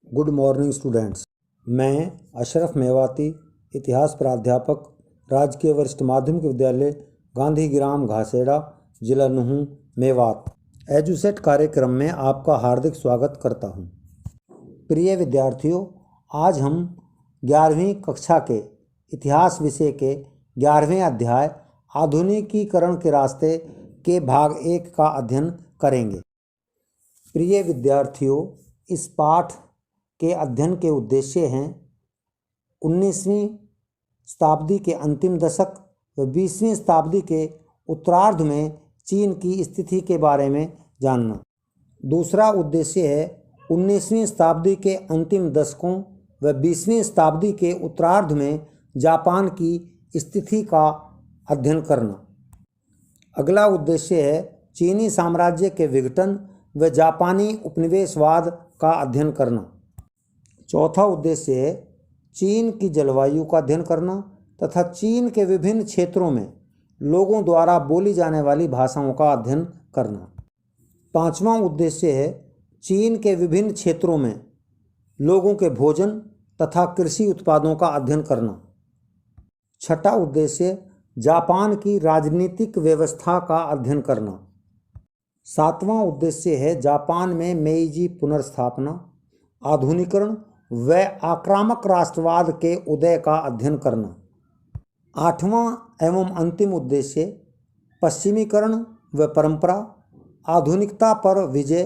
Good morning students. मैं अशरफ मेवाती, इतिहास प्राध्यापक, राजकीय वरिष्ठ माध्यमिक विद्यालय गांधीग्राम घासेड़ा, जिला नुहू, मेवात, एजुसेट कार्यक्रम में आपका हार्दिक स्वागत करता हूं। प्रिय विद्यार्थियों, आज हम 11वीं कक्षा के इतिहास विषय के 11वें अध्याय आधुनिकीकरण के रास्ते के भाग 1 का अध्ययन करेंगे। प्रिय विद्यार्थियों, इस पाठ के अध्ययन के उद्देश्य हैं 19वीं शताब्दी के अंतिम दशक व 20वीं शताब्दी के उत्तरार्ध में चीन की स्थिति के बारे में जानना। दूसरा उद्देश्य है 19वीं शताब्दी के अंतिम दशकों व 20वीं शताब्दी के उत्तरार्ध में जापान की स्थिति का अध्ययन करना। अगला उद्देश्य है चीनी साम्राज्य के विघटन व जापानी उपनिवेशवाद का अध्ययन करना। चौथा उद्देश्य है चीन की जलवायु का अध्ययन करना तथा चीन के विभिन्न क्षेत्रों में लोगों द्वारा बोली जाने वाली भाषाओं का अध्ययन करना। पांचवां उद्देश्य है चीन के विभिन्न क्षेत्रों में लोगों के भोजन तथा कृषि उत्पादों का अध्ययन करना। छठा उद्देश्य जापान की राजनीतिक व्यवस्था का अध्ययन करना। सातवां उद्देश्य है जापान में मेइजी पुनर्स्थापना, आधुनिकरण व आक्रामक राष्ट्रवाद के उदय का अध्ययन करना। आठवां एवं अंतिम उद्देश्य पश्चिमीकरण व परंपरा, आधुनिकता पर विजय,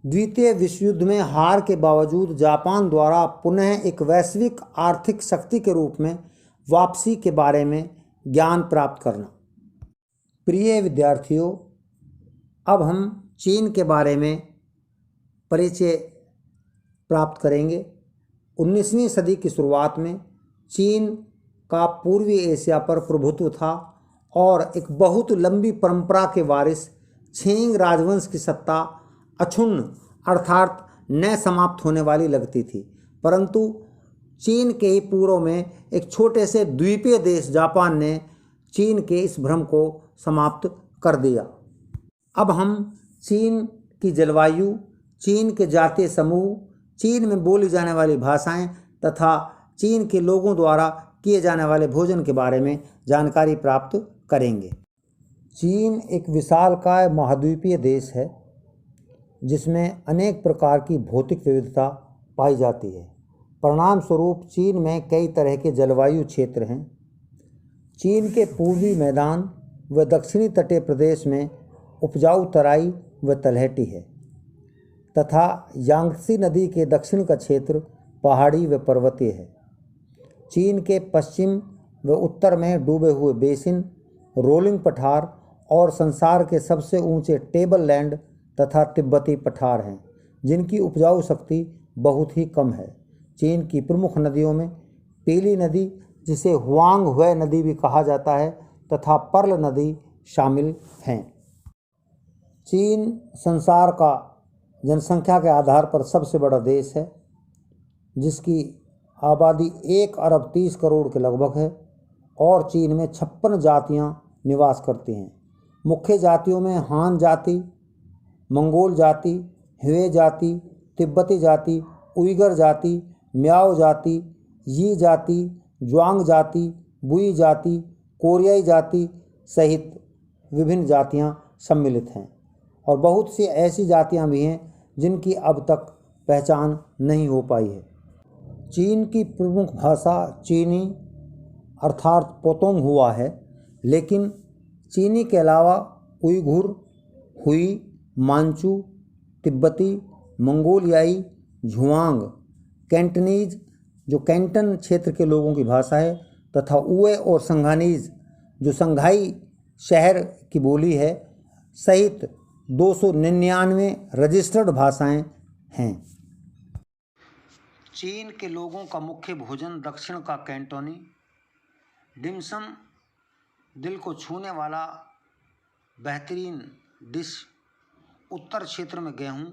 द्वितीय विश्व युद्ध में हार के बावजूद जापान द्वारा पुनः एक वैश्विक आर्थिक शक्ति के रूप में वापसी के बारे में ज्ञान प्राप्त करना। प्रिय विद्यार्थियों, अब हम चीन के बारे में परिचय प्राप्त करेंगे। 19वीं सदी की शुरुआत में चीन का पूर्वी एशिया पर प्रभुत्व था और एक बहुत लंबी परंपरा के वारिस छिंग राजवंश की सत्ता अक्षुण्ण अर्थात न समाप्त होने वाली लगती थी, परंतु चीन के ही पूर्व में एक छोटे से द्वीपीय देश जापान ने चीन के इस भ्रम को समाप्त कर दिया। अब हम चीन की जलवायु, चीन के जातीय समूह, चीन में बोली जाने वाली भाषाएं तथा चीन के लोगों द्वारा किए जाने वाले भोजन के बारे में जानकारी प्राप्त करेंगे। चीन एक विशालकाय महाद्वीपीय देश है जिसमें अनेक प्रकार की भौतिक विविधता पाई जाती है। परिणाम स्वरूप चीन में कई तरह के जलवायु क्षेत्र हैं। चीन के पूर्वी मैदान व दक्षिणी तटीय प्रदेश में उपजाऊ तराई व तलहटी है तथा यांगत्से नदी के दक्षिण का क्षेत्र पहाड़ी व पर्वतीय है। चीन के पश्चिम व उत्तर में डूबे हुए बेसिन, रोलिंग पठार और संसार के सबसे ऊंचे टेबल लैंड तथा तिब्बती पठार हैं जिनकी उपजाऊ शक्ति बहुत ही कम है। चीन की प्रमुख नदियों में पीली नदी, जिसे हुआंग हुए नदी भी कहा जाता है, तथा पर्ल नदी शामिल हैं। चीन संसार का जनसंख्या के आधार पर सबसे बड़ा देश है जिसकी आबादी 1 अरब 30 करोड़ के लगभग है और चीन में 56 जातियां निवास करती हैं। मुख्य जातियों में हान जाति, मंगोल जाति, ह्वे जाति, तिब्बती जाति, उइगर जाति, म्याओ जाति, यी जाति, ज्वांग जाति, बुई जाति, कोरियाई जाति सहित विभिन्न जातियां सम्मिलित हैं और बहुत सी ऐसी जातियां भी हैं जिनकी अब तक पहचान नहीं हो पाई है। चीन की प्रमुख भाषा चीनी अर्थात पोतोंग हुआ है, लेकिन चीनी के अलावा उइघुर, हुई, मांचू, तिब्बती, मंगोलियाई, झुआंग, कैंटनीज जो कैंटन क्षेत्र के लोगों की भाषा है तथा उए और संघानीज जो संघाई शहर की बोली है सहित 299 रजिस्टर्ड भाषाएं हैं। चीन के लोगों का मुख्य भोजन दक्षिण का कैंटोनी, डिमसम, दिल को छूने वाला बेहतरीन डिश, उत्तर क्षेत्र में गेहूं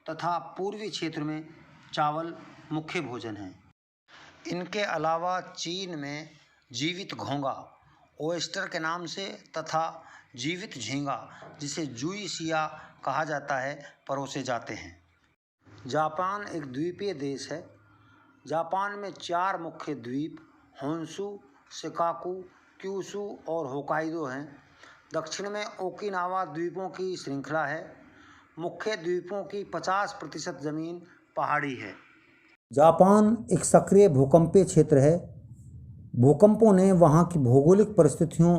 तथा पूर्वी क्षेत्र में चावल मुख्य भोजन हैं। इनके अलावा चीन में जीवित घोंगा ओयस्टर के नाम से तथा जीवित झींगा जिसे जुई सिया कहा जाता है परोसे जाते हैं। जापान एक द्वीपीय देश है। जापान में 4 मुख्य द्वीप होन्शु, शिकाकू, क्यूशू और होकाइडो हैं। दक्षिण में ओकिनावा द्वीपों की श्रृंखला है। मुख्य द्वीपों की 50% जमीन पहाड़ी है। जापान एक सक्रिय भूकंपीय क्षेत्र है। भूकंपों ने वहाँ की भौगोलिक परिस्थितियों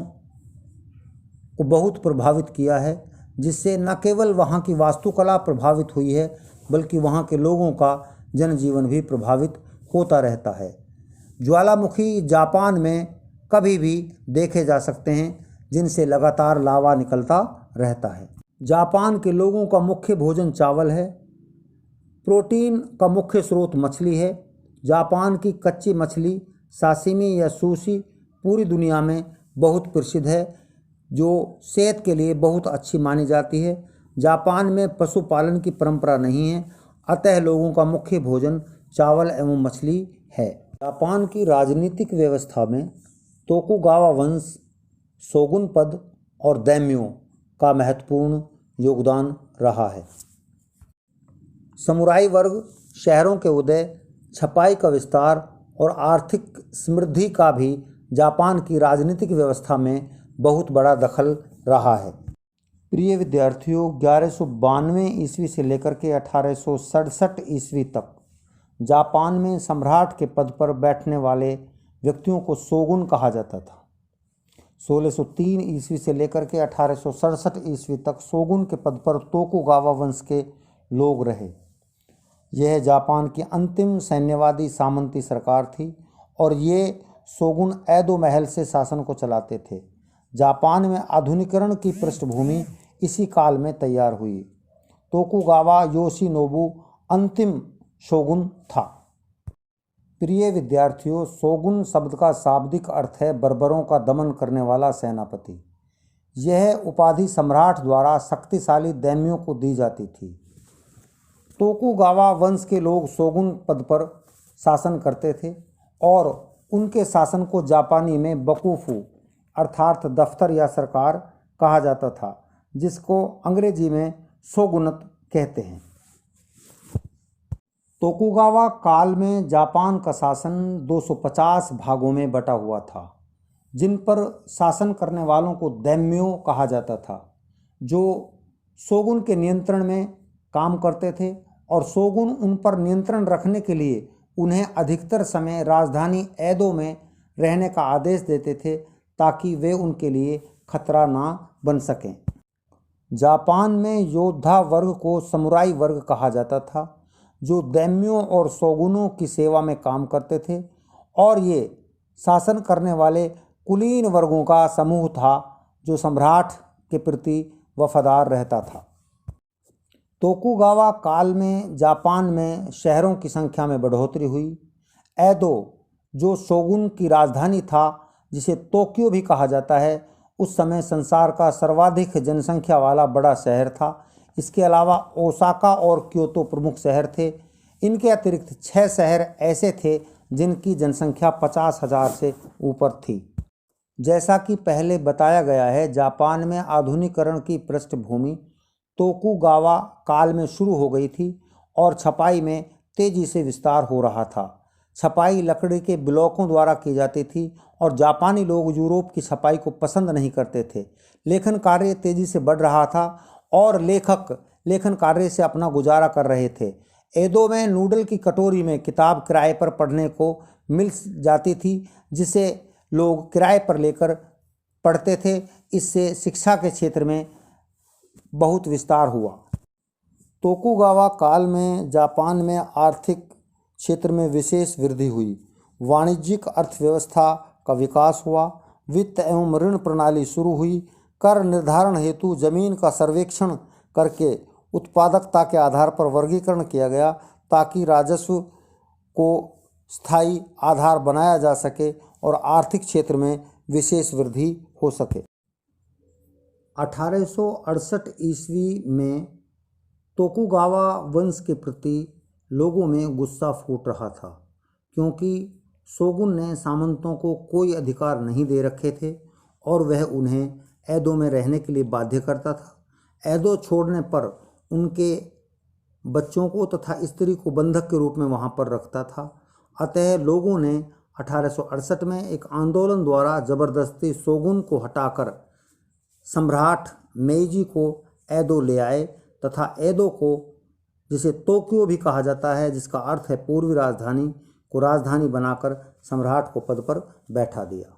को बहुत प्रभावित किया है, जिससे न केवल वहाँ की वास्तुकला प्रभावित हुई है, बल्कि वहाँ के लोगों का जनजीवन भी प्रभावित होता रहता है। ज्वालामुखी जापान में कभी भी देखे जा सकते हैं, जिनसे लगातार लावा निकलता रहता है। जापान के लोगों का मुख्य भोजन चावल है। प्रोटीन का मुख्य स्रोत मछली है। जापान की कच्ची मछली साशिमी या सुशी पूरी दुनिया में बहुत प्रसिद्ध है, जो सेहत के लिए बहुत अच्छी मानी जाती है। जापान में पशुपालन की परंपरा नहीं है, अतः लोगों का मुख्य भोजन चावल एवं मछली है। जापान की राजनीतिक व्यवस्था में तोकुगावा वंश, शोगुन पद और दैम्यो का महत्वपूर्ण योगदान रहा है। समुराई वर्ग, शहरों के उदय, छपाई का विस्तार और आर्थिक समृद्धि का भी जापान की राजनीतिक व्यवस्था में बहुत बड़ा दखल रहा है। प्रिय विद्यार्थियों, 1192 ईस्वी से लेकर के 1867 ईस्वी तक जापान में सम्राट के पद पर बैठने वाले व्यक्तियों को शोगुन कहा जाता था। 1603 ईस्वी से लेकर के 1867 ईस्वी तक शोगुन के पद पर तोकुगावा वंश के लोग रहे। यह जापान की अंतिम सैन्यवादी सामंती सरकार थी और ये शोगुन एडो महल से शासन को चलाते थे। जापान में आधुनिकीकरण की पृष्ठभूमि इसी काल में तैयार हुई। तोकुगावा योशिनोबु अंतिम शोगुन था। प्रिय विद्यार्थियों, शोगुन शब्द का शाब्दिक अर्थ है बर्बरों का दमन करने वाला सेनापति। यह उपाधि सम्राट द्वारा शक्तिशाली दैम्यों को दी जाती थी। तोकुगावा वंश के लोग शोगुन पद पर शासन करते थे और उनके शासन को जापानी में बकुफु अर्थात दफ्तर या सरकार कहा जाता था, जिसको अंग्रेजी में शोगुनत कहते हैं। तोकुगावा काल में जापान का शासन 250 भागों में बटा हुआ था, जिन पर शासन करने वालों को दैम्यो कहा जाता था, जो शोगुन के नियंत्रण में काम करते थे और शोगुन उन पर नियंत्रण रखने के लिए उन्हें अधिकतर समय राजधानी एदो में रहने का आदेश देते थे, ताकि वे उनके लिए खतरा ना बन सकें। जापान में योद्धा वर्ग को समुराई वर्ग कहा जाता था, जो दैम्यों और शोगुनों की सेवा में काम करते थे, और ये शासन करने वाले कुलीन वर्गों का समूह था जो सम्राट के प्रति वफादार रहता था। तोकुगावा काल में जापान में शहरों की संख्या में बढ़ोतरी हुई। एदो, जो शोगुन की राजधानी था, जिसे तोक्यो भी कहा जाता है, उस समय संसार का सर्वाधिक जनसंख्या वाला बड़ा शहर था। इसके अलावा ओसाका और क्योतो प्रमुख शहर थे। इनके अतिरिक्त 6 शहर ऐसे थे जिनकी जनसंख्या 50,000 से ऊपर थी। जैसा कि पहले बताया गया है, जापान में आधुनिकीकरण की पृष्ठभूमि तोकुगावा काल में शुरू हो गई थी और छपाई में तेजी से विस्तार हो रहा था। छपाई लकड़ी के ब्लॉकों द्वारा की जाती थी और जापानी लोग यूरोप की छपाई को पसंद नहीं करते थे। लेखन कार्य तेजी से बढ़ रहा था और लेखक लेखन कार्य से अपना गुजारा कर रहे थे। एदो में नूडल की कटोरी में किताब किराए पर पढ़ने को मिल जाती थी, जिसे लोग किराए पर लेकर पढ़ते थे। इससे शिक्षा के क्षेत्र में बहुत विस्तार हुआ। तोकुगावा काल में जापान में आर्थिक क्षेत्र में विशेष वृद्धि हुई। वाणिज्यिक अर्थव्यवस्था का विकास हुआ। वित्त एवं ऋण प्रणाली शुरू हुई। कर निर्धारण हेतु जमीन का सर्वेक्षण करके उत्पादकता के आधार पर वर्गीकरण किया गया, ताकि राजस्व को स्थायी आधार बनाया जा सके और आर्थिक क्षेत्र में विशेष वृद्धि हो सके। 1868 ईस्वी में तोकुगावा वंश के प्रति लोगों में गुस्सा फूट रहा था, क्योंकि शोगुन ने सामंतों को कोई अधिकार नहीं दे रखे थे और वह उन्हें एदो में रहने के लिए बाध्य करता था। एदो छोड़ने पर उनके बच्चों को तथा स्त्री को बंधक के रूप में वहाँ पर रखता था। अतः लोगों ने 1868 में एक आंदोलन द्वारा जबरदस्ती शोगुन को हटाकर सम्राट मेइजी को एदो ले आए तथा एदो को, जिसे तोक्यो भी कहा जाता है, जिसका अर्थ है पूर्वी राजधानी, को राजधानी बनाकर सम्राट को पद पर बैठा दिया।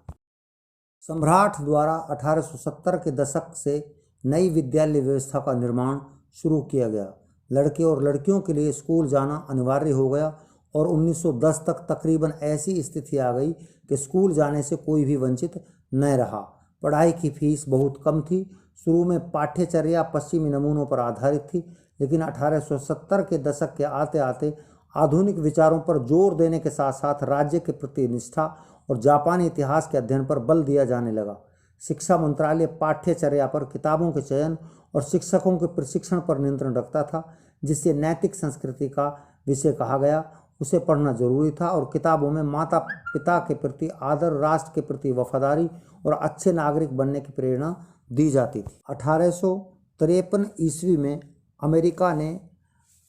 सम्राट द्वारा 1870 के दशक से नई विद्यालय व्यवस्था का निर्माण शुरू किया गया। लड़के और लड़कियों के लिए स्कूल जाना अनिवार्य हो गया और 1910 तक तकरीबन ऐसी स्थिति आ गई कि स्कूल जाने से कोई भी वंचित न रहा। पढ़ाई की फीस बहुत कम थी। शुरू में पाठ्यचर्या पश्चिमी नमूनों पर आधारित थी, लेकिन 1870 के दशक के आते आते आधुनिक विचारों पर जोर देने के साथ साथ राज्य के प्रति निष्ठा और जापानी इतिहास के अध्ययन पर बल दिया जाने लगा। शिक्षा मंत्रालय पाठ्यचर्या पर, किताबों के चयन और शिक्षकों के प्रशिक्षण पर नियंत्रण रखता था। जिससे नैतिक संस्कृति का विषय कहा गया, उसे पढ़ना जरूरी था और किताबों में माता पिता के प्रति आदर, राष्ट्र के प्रति वफादारी और अच्छे नागरिक बनने की प्रेरणा दी जाती थी। 1853 ईस्वी में अमेरिका ने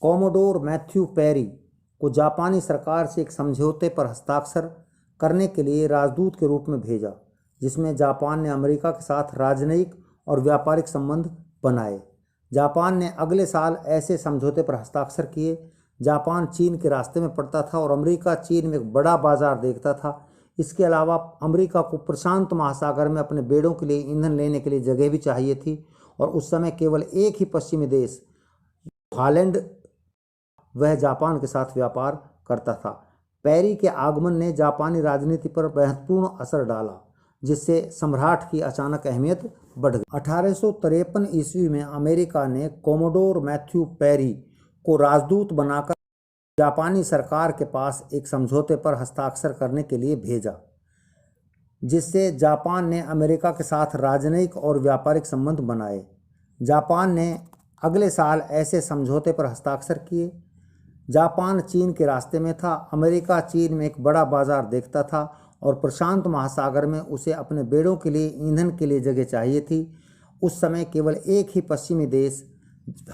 कॉमोडोर मैथ्यू पेरी को जापानी सरकार से एक समझौते पर हस्ताक्षर करने के लिए राजदूत के रूप में भेजा, जिसमें जापान ने अमेरिका के साथ राजनयिक और व्यापारिक संबंध बनाए। जापान ने अगले साल ऐसे समझौते पर हस्ताक्षर किए। जापान चीन के रास्ते में पड़ता था और अमेरिका चीन में एक बड़ा बाजार देखता था। इसके अलावा अमेरिका को प्रशांत महासागर में अपने बेड़ों के लिए ईंधन लेने के लिए जगह भी चाहिए थी और उस समय केवल एक ही पश्चिमी देश, हॉलैंड, वह जापान के साथ व्यापार करता था। पेरी के आगमन ने जापानी राजनीति पर महत्वपूर्ण असर डाला, जिससे सम्राट की अचानक अहमियत बढ़ गई। 1853 ईस्वी में अमेरिका ने कॉमोडोर मैथ्यू पेरी को राजदूत बनाकर जापानी सरकार के पास एक समझौते पर हस्ताक्षर करने के लिए भेजा, जिससे जापान ने अमेरिका के साथ राजनयिक और व्यापारिक संबंध बनाए। जापान ने अगले साल ऐसे समझौते पर हस्ताक्षर किए। जापान चीन के रास्ते में था। अमेरिका चीन में एक बड़ा बाजार देखता था और प्रशांत महासागर में उसे अपने बेड़ों के लिए ईंधन के लिए जगह चाहिए थी। उस समय केवल एक ही पश्चिमी देश,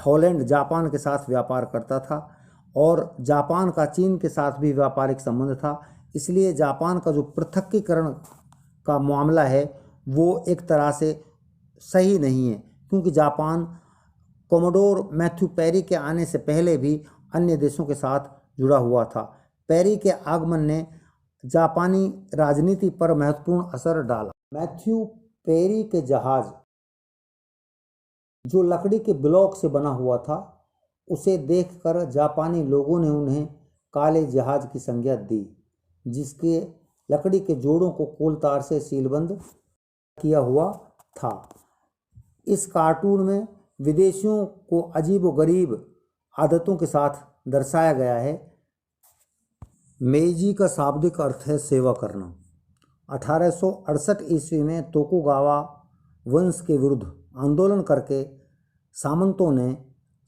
हॉलैंड, जापान के साथ व्यापार करता था और जापान का चीन के साथ भी व्यापारिक संबंध था। इसलिए जापान का जो पृथक्कीकरण का मामला है वो एक तरह से सही नहीं है, क्योंकि जापान कॉमोडोर मैथ्यू पेरी के आने से पहले भी अन्य देशों के साथ जुड़ा हुआ था। पेरी के आगमन ने जापानी राजनीति पर महत्वपूर्ण असर डाला। मैथ्यू पेरी के जहाज, जो लकड़ी के ब्लॉक से बना हुआ था, उसे देखकर जापानी लोगों ने उन्हें काले जहाज की संज्ञा दी, जिसके लकड़ी के जोड़ों को कोलतार से सीलबंद किया हुआ था। इस कार्टून में विदेशियों को अजीबोगरीब आदतों के साथ दर्शाया गया है। मेइजी का शाब्दिक अर्थ है सेवा करना। 1868 ईस्वी में तोकुगावा वंश के विरुद्ध आंदोलन करके सामंतों ने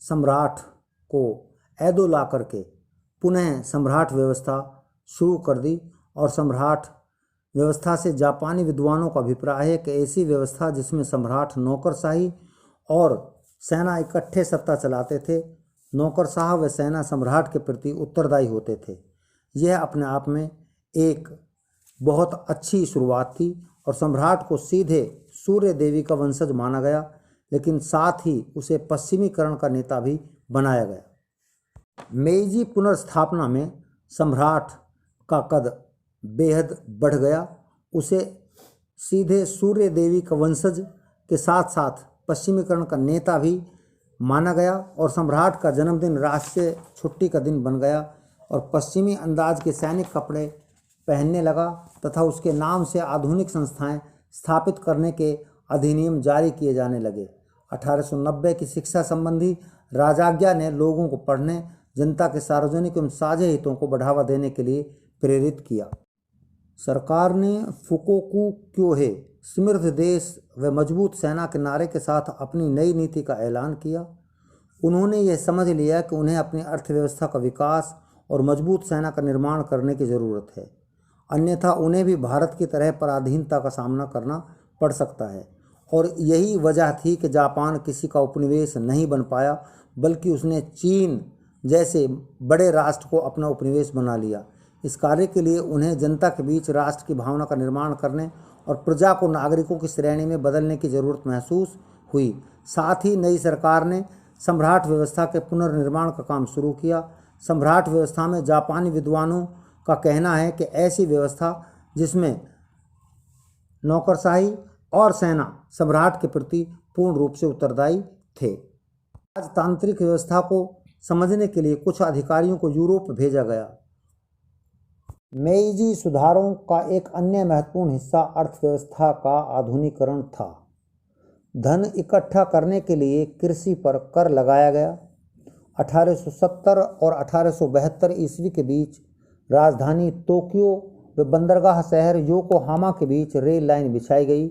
सम्राट को एदो ला करके पुनः सम्राट व्यवस्था शुरू कर दी और सम्राट व्यवस्था से जापानी विद्वानों का अभिप्राय है कि ऐसी व्यवस्था जिसमें सम्राट नौकरशाही और सेना इकट्ठे सत्ता चलाते थे, नौकरशाह व सेना सम्राट के प्रति उत्तरदायी होते थे, यह अपने आप में एक बहुत अच्छी शुरुआत थी और सम्राट को सीधे सूर्य देवी का वंशज माना गया, लेकिन साथ ही उसे पश्चिमीकरण का नेता भी बनाया गया। मेइजी पुनर्स्थापना में सम्राट का कद बेहद बढ़ गया। उसे सीधे सूर्य देवी का वंशज के साथ साथ पश्चिमीकरण का नेता भी माना गया और सम्राट का जन्मदिन राष्ट्रीय छुट्टी का दिन बन गया और पश्चिमी अंदाज के सैनिक कपड़े पहनने लगा तथा उसके नाम से आधुनिक संस्थाएं स्थापित करने के अधिनियम जारी किए जाने लगे। 1890 की शिक्षा संबंधी राजाज्ञा ने लोगों को पढ़ने, जनता के सार्वजनिक एवं साझे हितों को बढ़ावा देने के लिए प्रेरित किया। सरकार ने फुकोकू क्योहे, समृद्ध देश व मजबूत सेना के नारे के साथ अपनी नई नीति का ऐलान किया। उन्होंने यह समझ लिया कि उन्हें अपनी अर्थव्यवस्था का विकास और मजबूत सेना का निर्माण करने की ज़रूरत है, अन्यथा उन्हें भी भारत की तरह पराधीनता का सामना करना पड़ सकता है। और यही वजह थी कि जापान किसी का उपनिवेश नहीं बन पाया, बल्कि उसने चीन जैसे बड़े राष्ट्र को अपना उपनिवेश बना लिया। इस कार्य के लिए उन्हें जनता के बीच राष्ट्र की भावना का निर्माण करने और प्रजा को नागरिकों की श्रेणी में बदलने की जरूरत महसूस हुई। साथ ही नई सरकार ने सम्राट व्यवस्था के पुनर्निर्माण का काम शुरू किया। सम्राट व्यवस्था में जापानी विद्वानों का कहना है कि ऐसी व्यवस्था जिसमें नौकरशाही और सेना सम्राट के प्रति पूर्ण रूप से उत्तरदायी थे। राजतांत्रिक व्यवस्था को समझने के लिए कुछ अधिकारियों को यूरोप भेजा गया। मेइजी सुधारों का एक अन्य महत्वपूर्ण हिस्सा अर्थव्यवस्था का आधुनिकीकरण था। धन इकट्ठा करने के लिए कृषि पर कर लगाया गया। 1870 और 1872 ईस्वी के बीच राजधानी टोक्यो व बंदरगाह शहर योकोहामा के बीच रेल लाइन बिछाई गई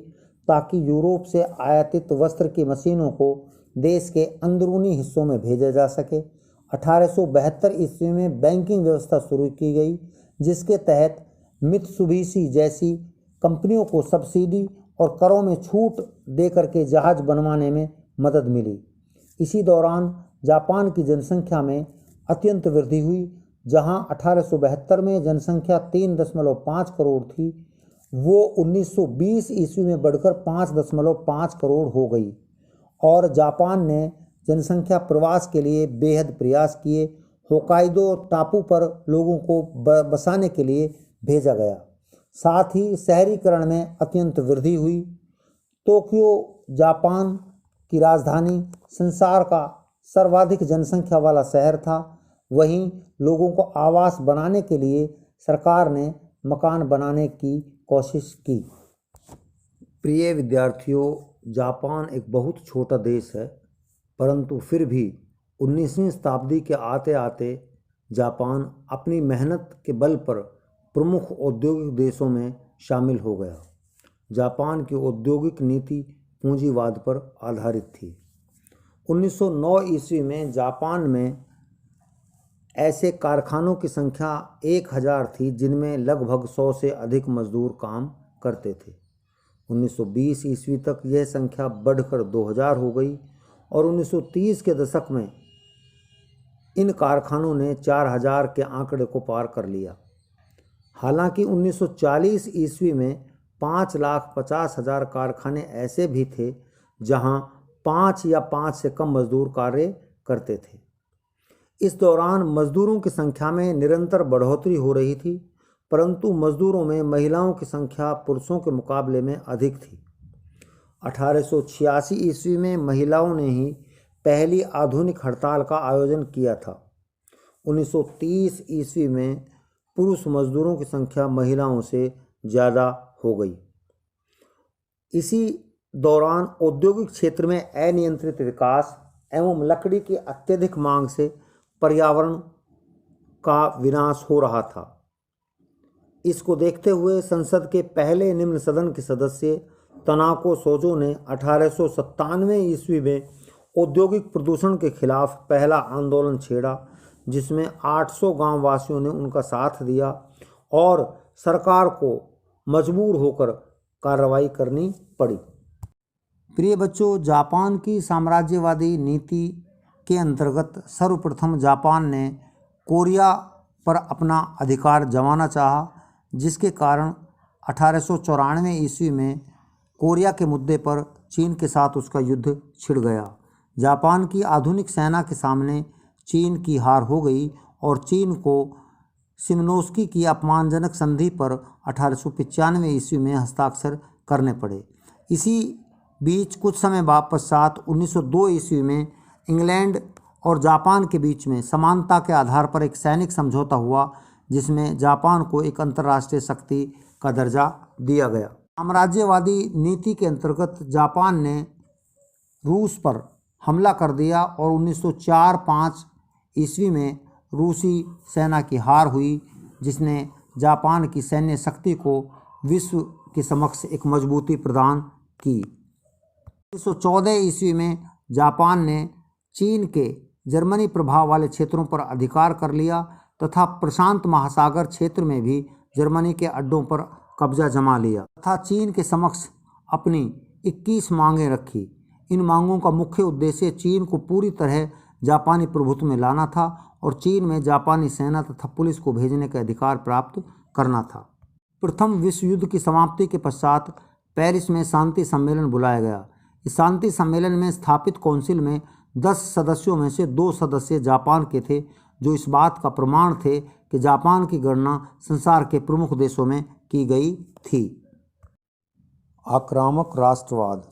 ताकि यूरोप से आयातित वस्त्र की मशीनों को देश के अंदरूनी हिस्सों में भेजा जा सके। 1872 ईस्वी में बैंकिंग व्यवस्था शुरू की गई, जिसके तहत मित्सुबिशी जैसी कंपनियों को सब्सिडी और करों में छूट देकर के जहाज बनवाने में मदद मिली। इसी दौरान जापान की जनसंख्या में अत्यंत वृद्धि हुई। जहां 1872 में जनसंख्या 3.5 करोड़ थी, वो 1920 ईस्वी में बढ़कर 5.5 करोड़ हो गई और जापान ने जनसंख्या प्रवास के लिए बेहद प्रयास किए। होकाइदो टापू पर लोगों को बसाने के लिए भेजा गया। साथ ही शहरीकरण में अत्यंत वृद्धि हुई। टोक्यो जापान की राजधानी, संसार का सर्वाधिक जनसंख्या वाला शहर था। वहीं लोगों को आवास बनाने के लिए सरकार ने मकान बनाने की कोशिश की। प्रिय विद्यार्थियों, जापान एक बहुत छोटा देश है, परंतु फिर भी 19वीं शताब्दी के आते आते जापान अपनी मेहनत के बल पर प्रमुख औद्योगिक देशों में शामिल हो गया। जापान की औद्योगिक नीति पूंजीवाद पर आधारित थी। 1909 ईस्वी में जापान में ऐसे कारखानों की संख्या 1000 थी जिनमें लगभग 100 से अधिक मजदूर काम करते थे। 1920 ईस्वी तक यह संख्या बढ़कर 2000 हो गई और 1930 के दशक में इन कारखानों ने 4000 के आंकड़े को पार कर लिया। हालांकि 1940 ईस्वी में 5,50,000 कारखाने ऐसे भी थे जहां 5 या 5 से कम मजदूर कार्य करते थे। इस दौरान मजदूरों की संख्या में निरंतर बढ़ोतरी हो रही थी, परंतु मजदूरों में महिलाओं की संख्या पुरुषों के मुकाबले में अधिक थी। 1886 ईस्वी में महिलाओं ने ही पहली आधुनिक हड़ताल का आयोजन किया था। 1930 ईस्वी में पुरुष मजदूरों की संख्या महिलाओं से ज़्यादा हो गई। इसी दौरान औद्योगिक क्षेत्र में अनियंत्रित विकास एवं लकड़ी की अत्यधिक मांग से पर्यावरण का विनाश हो रहा था। इसको देखते हुए संसद के पहले निम्न सदन के सदस्य तनाको सोजो ने 1897 ईस्वी में औद्योगिक प्रदूषण के खिलाफ पहला आंदोलन छेड़ा, जिसमें 800 गांव वासियों ने उनका साथ दिया और सरकार को मजबूर होकर कार्रवाई करनी पड़ी। प्रिय बच्चों, जापान की साम्राज्यवादी नीति के अंतर्गत सर्वप्रथम जापान ने कोरिया पर अपना अधिकार जमाना चाहा, जिसके कारण 1894 ईस्वी में कोरिया के मुद्दे पर चीन के साथ उसका युद्ध छिड़ गया। जापान की आधुनिक सेना के सामने चीन की हार हो गई और चीन को शिमोनोस्की की अपमानजनक संधि पर 1895 ईस्वी में हस्ताक्षर करने पड़े। इसी बीच कुछ समय पश्चात 1902 ईस्वी में इंग्लैंड और जापान के बीच में समानता के आधार पर एक सैनिक समझौता हुआ, जिसमें जापान को एक अंतर्राष्ट्रीय शक्ति का दर्जा दिया गया। साम्राज्यवादी नीति के अंतर्गत जापान ने रूस पर हमला कर दिया और 1904-05 ईस्वी में रूसी सेना की हार हुई, जिसने जापान की सैन्य शक्ति को विश्व के समक्ष एक मजबूती प्रदान की। 1914 ईस्वी में जापान ने चीन के जर्मनी प्रभाव वाले क्षेत्रों पर अधिकार कर लिया तथा प्रशांत महासागर क्षेत्र में भी जर्मनी के अड्डों पर कब्जा जमा लिया तथा चीन के समक्ष अपनी 21 मांगें रखी। इन मांगों का मुख्य उद्देश्य चीन को पूरी तरह जापानी प्रभुत्व में लाना था और चीन में जापानी सेना तथा पुलिस को भेजने का अधिकार प्राप्त करना था। प्रथम विश्व युद्ध की समाप्ति के पश्चात पेरिस में शांति सम्मेलन बुलाया गया। इस शांति सम्मेलन में स्थापित काउंसिल में 10 सदस्यों में से 2 सदस्य जापान के थे, जो इस बात का प्रमाण थे कि जापान की गणना संसार के प्रमुख देशों में की गई थी। आक्रामक राष्ट्रवाद।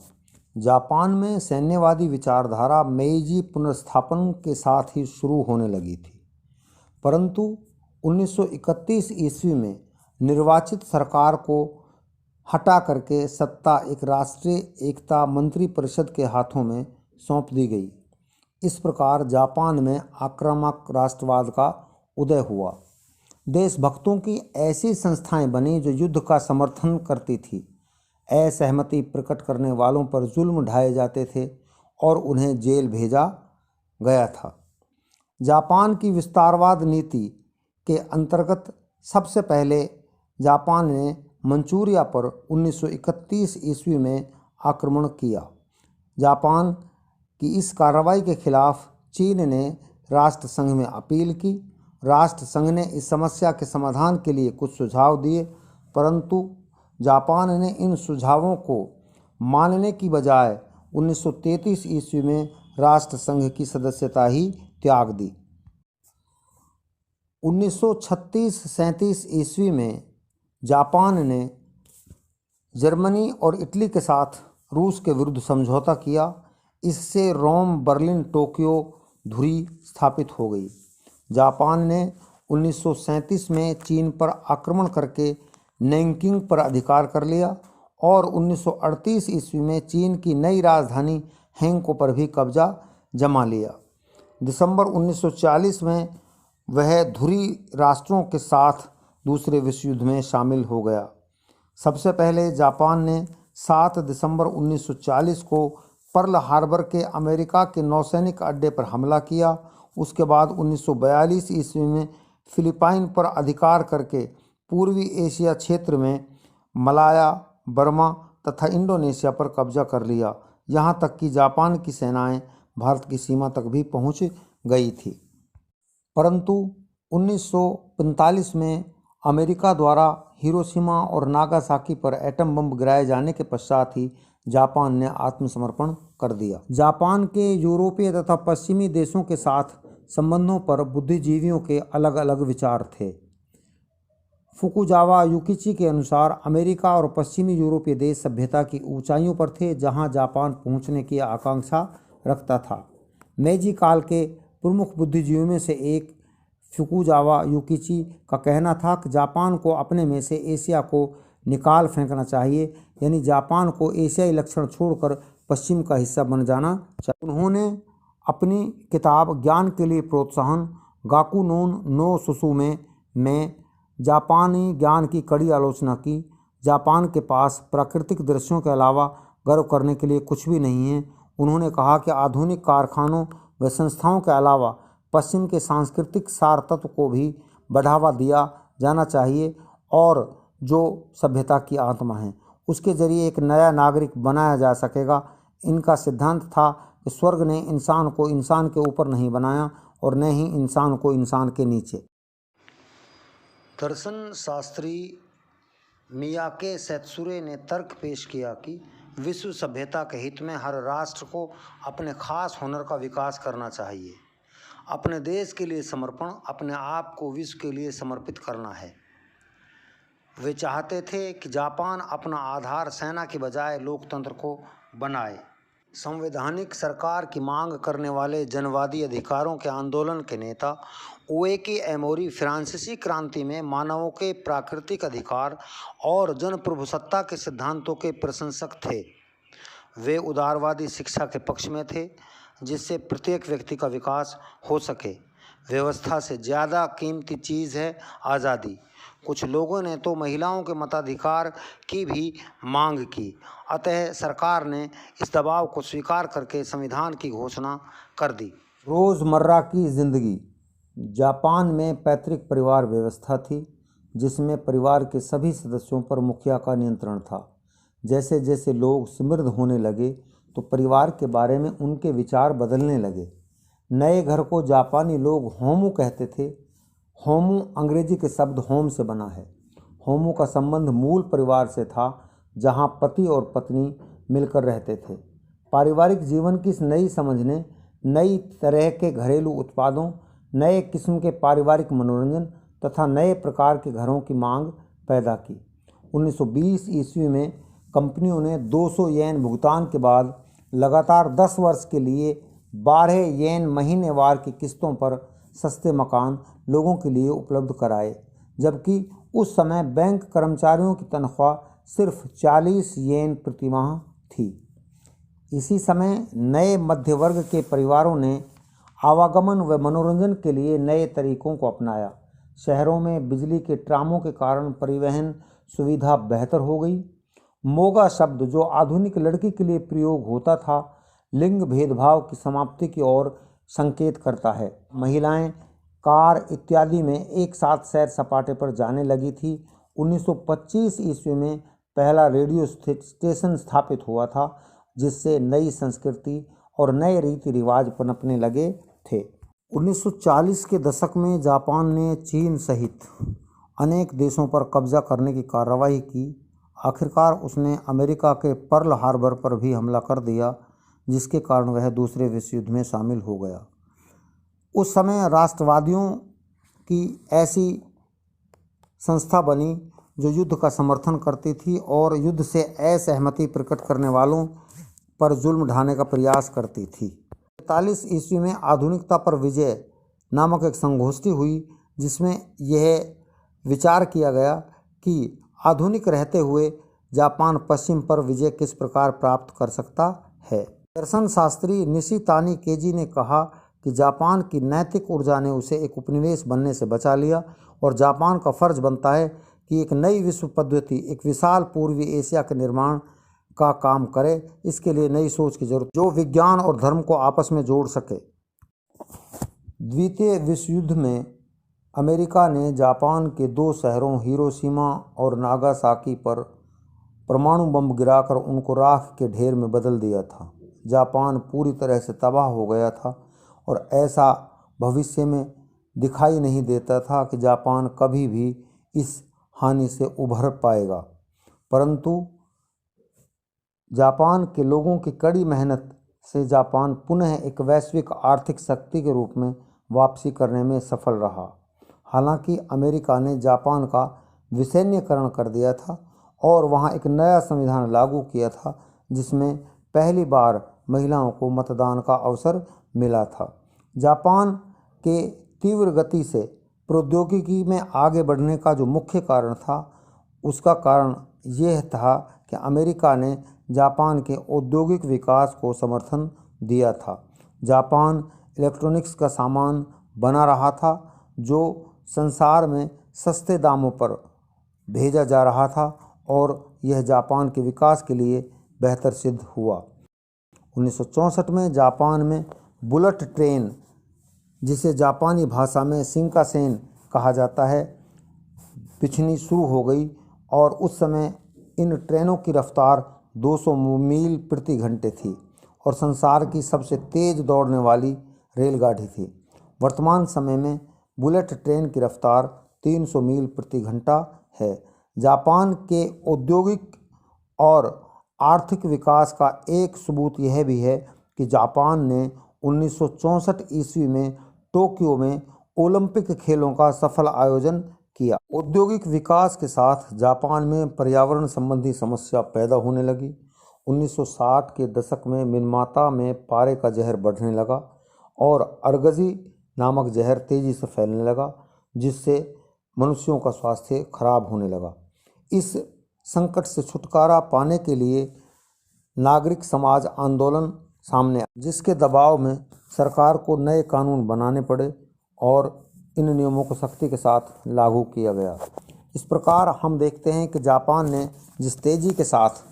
जापान में सैन्यवादी विचारधारा मेइजी पुनर्स्थापन के साथ ही शुरू होने लगी थी, परंतु 1931 ईस्वी में निर्वाचित सरकार को हटा करके सत्ता एक राष्ट्रीय एकता मंत्री परिषद के हाथों में सौंप दी गई। इस प्रकार जापान में आक्रामक राष्ट्रवाद का उदय हुआ। देशभक्तों की ऐसी संस्थाएं बनी जो युद्ध का समर्थन करती थी। असहमति प्रकट करने वालों पर जुल्म ढाए जाते थे और उन्हें जेल भेजा गया था। जापान की विस्तारवाद नीति के अंतर्गत सबसे पहले जापान ने मंचूरिया पर 1931 ईस्वी में आक्रमण किया। जापान की इस कार्रवाई के खिलाफ चीन ने राष्ट्र संघ में अपील की। राष्ट्र संघ ने इस समस्या के समाधान के लिए कुछ सुझाव दिए, परंतु जापान ने इन सुझावों को मानने की बजाय 1933 ईस्वी में राष्ट्र संघ की सदस्यता ही त्याग दी। 1936-37 ईस्वी में जापान ने जर्मनी और इटली के साथ रूस के विरुद्ध समझौता किया। इससे रोम, बर्लिन, टोक्यो धुरी स्थापित हो गई। जापान ने 1937 में चीन पर आक्रमण करके नैनकिंग पर अधिकार कर लिया और 1938 ईस्वी में चीन की नई राजधानी हैंको पर भी कब्जा जमा लिया। दिसंबर 1940 में वह धुरी राष्ट्रों के साथ दूसरे विश्व युद्ध में शामिल हो गया। सबसे पहले जापान ने 7 दिसंबर 1940 को पर्ल हार्बर के अमेरिका के नौसैनिक अड्डे पर हमला किया। उसके बाद 1942 ईस्वी में फिलीपाइन पर अधिकार करके पूर्वी एशिया क्षेत्र में मलाया, बर्मा तथा इंडोनेशिया पर कब्जा कर लिया। यहाँ तक कि जापान की सेनाएं भारत की सीमा तक भी पहुँच गई थी। परंतु 1945 में अमेरिका द्वारा हिरोशिमा और नागासाकी पर एटम बम गिराए जाने के पश्चात ही जापान ने आत्मसमर्पण कर दिया। जापान के यूरोपीय तथा पश्चिमी देशों के साथ संबंधों पर बुद्धिजीवियों के अलग अलग विचार थे। फुकुजावा युकिची के अनुसार अमेरिका और पश्चिमी यूरोपीय देश सभ्यता की ऊंचाइयों पर थे, जहां जापान पहुंचने की आकांक्षा रखता था। मेजी काल के प्रमुख बुद्धिजीवियों में से एक फुकुजावा युकिची का कहना था कि जापान को अपने में से एशिया को निकाल फेंकना चाहिए, यानी जापान को एशियाई लक्षण छोड़कर पश्चिम का हिस्सा बन जाना चाहिए। उन्होंने अपनी किताब ज्ञान के लिए प्रोत्साहन गाकुनोन नो सुसुमे में जापानी ज्ञान की कड़ी आलोचना की। जापान के पास प्राकृतिक दृश्यों के अलावा गर्व करने के लिए कुछ भी नहीं है। उन्होंने कहा कि आधुनिक कारखानों व संस्थाओं के अलावा पश्चिम के सांस्कृतिक सार तत्व को भी बढ़ावा दिया जाना चाहिए और जो सभ्यता की आत्मा है उसके जरिए एक नया नागरिक बनाया जा सकेगा। इनका सिद्धांत था कि स्वर्ग ने इंसान को इंसान के ऊपर नहीं बनाया और न ही इंसान को इंसान के नीचे। दर्शन शास्त्री मियाके सेत्सुरे ने तर्क पेश किया कि विश्व सभ्यता के हित में हर राष्ट्र को अपने खास हुनर का विकास करना चाहिए। अपने देश के लिए समर्पण अपने आप को विश्व के लिए समर्पित करना है। वे चाहते थे कि जापान अपना आधार सेना के बजाय लोकतंत्र को बनाए। संवैधानिक सरकार की मांग करने वाले जनवादी अधिकारों के आंदोलन के नेता उएकी एमोरी फ्रांसीसी क्रांति में मानवों के प्राकृतिक अधिकार और जनप्रभुसत्ता के सिद्धांतों के प्रशंसक थे। वे उदारवादी शिक्षा के पक्ष में थे, जिससे प्रत्येक व्यक्ति का विकास हो सके। व्यवस्था से ज़्यादा कीमती चीज़ है आज़ादी। कुछ लोगों ने तो महिलाओं के मताधिकार की भी मांग की। अतः सरकार ने इस दबाव को स्वीकार करके संविधान की घोषणा कर दी। रोज़मर्रा की जिंदगी। जापान में पैतृक परिवार व्यवस्था थी, जिसमें परिवार के सभी सदस्यों पर मुखिया का नियंत्रण था। जैसे जैसे लोग समृद्ध होने लगे तो परिवार के बारे में उनके विचार बदलने लगे। नए घर को जापानी लोग होमू कहते थे। होमू अंग्रेजी के शब्द होम से बना है। होमू का संबंध मूल परिवार से था, जहां पति और पत्नी मिलकर रहते थे। पारिवारिक जीवन की इस नई समझ ने नई तरह के घरेलू उत्पादों, नए किस्म के पारिवारिक मनोरंजन तथा नए प्रकार के घरों की मांग पैदा की। 1920 ईस्वी में कंपनियों ने 200 येन भुगतान के बाद लगातार 10 वर्ष के लिए 12 येन महीनेवार की किस्तों पर सस्ते मकान लोगों के लिए उपलब्ध कराए, जबकि उस समय बैंक कर्मचारियों की तनख्वाह सिर्फ 40 येन प्रति माह थी। इसी समय नए मध्य वर्ग के परिवारों ने आवागमन व मनोरंजन के लिए नए तरीकों को अपनाया। शहरों में बिजली के ट्रामों के कारण परिवहन सुविधा बेहतर हो गई। मोगा शब्द, जो आधुनिक लड़की के लिए प्रयोग होता था, लिंग भेदभाव की समाप्ति की ओर संकेत करता है। महिलाएं कार इत्यादि में एक साथ सैर सपाटे पर जाने लगी थी। 1925 ईस्वी में पहला रेडियो स्टेशन स्थापित हुआ था, जिससे नई संस्कृति और नए रीति रिवाज पनपने लगे थे। 1940 के दशक में जापान ने चीन सहित अनेक देशों पर कब्जा करने की कार्रवाई की। आखिरकार उसने अमेरिका के पर्ल हार्बर पर भी हमला कर दिया, जिसके कारण वह दूसरे विश्व युद्ध में शामिल हो गया। उस समय राष्ट्रवादियों की ऐसी संस्था बनी जो युद्ध का समर्थन करती थी और युद्ध से असहमति प्रकट करने वालों पर जुल्म ढाने का प्रयास करती थी। 43 ईस्वी में आधुनिकता पर विजय नामक एक संगोष्ठी हुई, जिसमें यह विचार किया गया कि आधुनिक रहते हुए जापान पश्चिम पर विजय किस प्रकार प्राप्त कर सकता है। दर्शन शास्त्री निशितानी केजी ने कहा कि जापान की नैतिक ऊर्जा ने उसे एक उपनिवेश बनने से बचा लिया और जापान का फर्ज बनता है कि एक नई विश्व पद्धति, एक विशाल पूर्वी एशिया के निर्माण का काम करे। इसके लिए नई सोच की जरूरत, जो विज्ञान और धर्म को आपस में जोड़ सके। द्वितीय विश्व युद्ध में अमेरिका ने जापान के 2 शहरों हिरोशिमा और नागासाकी पर परमाणु बम गिराकर उनको राख के ढेर में बदल दिया था। जापान पूरी तरह से तबाह हो गया था और ऐसा भविष्य में दिखाई नहीं देता था कि जापान कभी भी इस हानि से उभर पाएगा। परंतु जापान के लोगों की कड़ी मेहनत से जापान पुनः एक वैश्विक आर्थिक शक्ति के रूप में वापसी करने में सफल रहा। हालांकि अमेरिका ने जापान का विसैन्यकरण कर दिया था और वहां एक नया संविधान लागू किया था, जिसमें पहली बार महिलाओं को मतदान का अवसर मिला था। जापान के तीव्र गति से प्रौद्योगिकी में आगे बढ़ने का जो मुख्य कारण था, उसका कारण यह था कि अमेरिका ने जापान के औद्योगिक विकास को समर्थन दिया था। जापान इलेक्ट्रॉनिक्स का सामान बना रहा था, जो संसार में सस्ते दामों पर भेजा जा रहा था और यह जापान के विकास के लिए बेहतर सिद्ध हुआ। 1964 में जापान में बुलेट ट्रेन, जिसे जापानी भाषा में शिंकानसेन कहा जाता है, बिछनी शुरू हो गई और उस समय इन ट्रेनों की रफ्तार 200 मील प्रति घंटे थी और संसार की सबसे तेज दौड़ने वाली रेलगाड़ी थी। वर्तमान समय में बुलेट ट्रेन की रफ्तार 300 मील प्रति घंटा है। जापान के औद्योगिक और आर्थिक विकास का एक सबूत यह भी है कि जापान ने 1964 ईस्वी में टोक्यो में ओलंपिक खेलों का सफल आयोजन किया। औद्योगिक विकास के साथ जापान में पर्यावरण संबंधी समस्या पैदा होने लगी। 1960 के दशक में मिनमाता में पारे का जहर बढ़ने लगा और अर्गजी नामक जहर तेजी से फैलने लगा, जिससे मनुष्यों का स्वास्थ्य खराब होने लगा। इस संकट से छुटकारा पाने के लिए नागरिक समाज आंदोलन सामने आया, जिसके दबाव में सरकार को नए कानून बनाने पड़े और इन नियमों को सख्ती के साथ लागू किया गया। इस प्रकार हम देखते हैं कि जापान ने जिस तेजी के साथ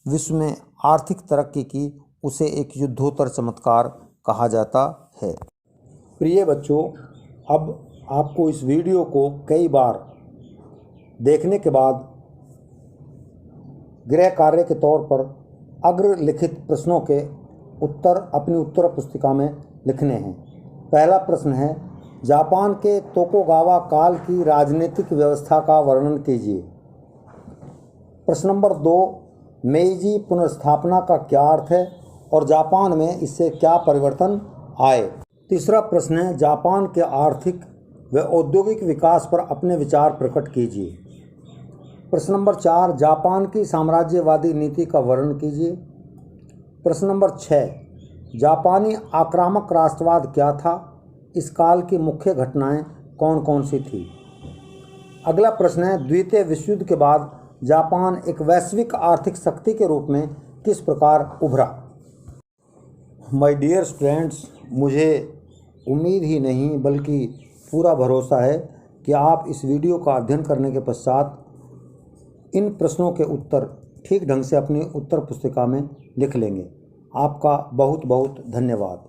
विश्व में आर्थिक तरक्की की, उसे एक युद्धोत्तर चमत्कार कहा जाता है। प्रिय बच्चों, अब आपको इस वीडियो को कई बार देखने के बाद गृह कार्य के तौर पर अग्र लिखित प्रश्नों के उत्तर अपनी उत्तर पुस्तिका में लिखने हैं। पहला प्रश्न है, जापान के तोकुगावा काल की राजनीतिक व्यवस्था का वर्णन कीजिए। प्रश्न नंबर 2, मेइजी पुनर्स्थापना का क्या अर्थ है और जापान में इससे क्या परिवर्तन आए। तीसरा प्रश्न है, जापान के आर्थिक व औद्योगिक विकास पर अपने विचार प्रकट कीजिए। प्रश्न नंबर 4, जापान की साम्राज्यवादी नीति का वर्णन कीजिए। प्रश्न नंबर 6, जापानी आक्रामक राष्ट्रवाद क्या था, इस काल की मुख्य घटनाएं कौन कौन सी थी। अगला प्रश्न है, द्वितीय विश्व युद्ध के बाद जापान एक वैश्विक आर्थिक शक्ति के रूप में किस प्रकार उभरा। माय डियर स्टूडेंट्स, मुझे उम्मीद ही नहीं बल्कि पूरा भरोसा है कि आप इस वीडियो का अध्ययन करने के पश्चात इन प्रश्नों के उत्तर ठीक ढंग से अपनी उत्तर पुस्तिका में लिख लेंगे। आपका बहुत बहुत धन्यवाद।